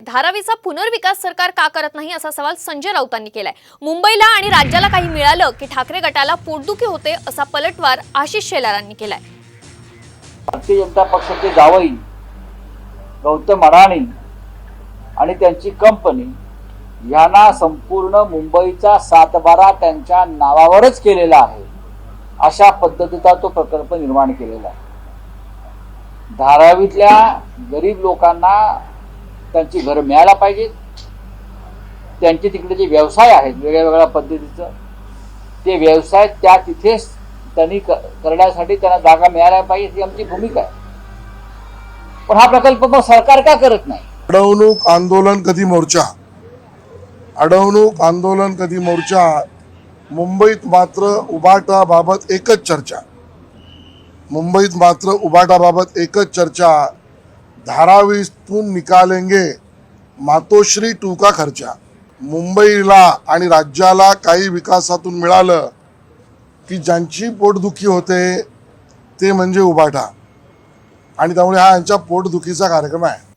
धारावीचा पुनर्विकास सरकार का करत नाही असा सवाल संजय राऊतांनी केलाय। मुंबईला आणि राज्याला काही मिळालं की ठाकरे गटाला पोटदुखी होते असा पलटवार आशिष शेलारांनी केलाय। भारतीय जनता पक्षाचे जावई गौतम अडाणी आणि त्यांची कंपनी यांना संपूर्ण मुंबईचा 7/12 त्यांच्या नावावरच केलेला आहे, अशा पद्धतीचा तो प्रकल्प निर्माण केलेला आहे। धारावीतल्या गरीब लोकांना त्यांची घर मिळायला पाहिजेत, त्यांचे तिकडे जे व्यवसाय आहेत वेगळ्या पद्धतीचं ते व्यवसाय त्या तिथेच त्यांनी करण्यासाठी त्यांना जागा मिळायला पाहिजे, ही आमची भूमिका आहे। पण हा प्रकल्प मग सरकार का करत नाही? अडवणूक आंदोलन कधी मोर्चा, अडवणूक आंदोलन कधी मोर्चा। मुंबईत मात्र उबाटाबाबत एकच चर्चा, मुंबईत मात्र उबाटाबाबत एकच चर्चा। धारावीतून निकालेंगे मातोश्री टूका खर्चा। मुंबईला आणि राज्याला काही विकासातून मिळालं की ज्यांची पोटदुखी होते ते म्हणजे उबाटा, आणि त्यामुळे हा यांच्या पोटदुखीचा कार्यक्रम आहे।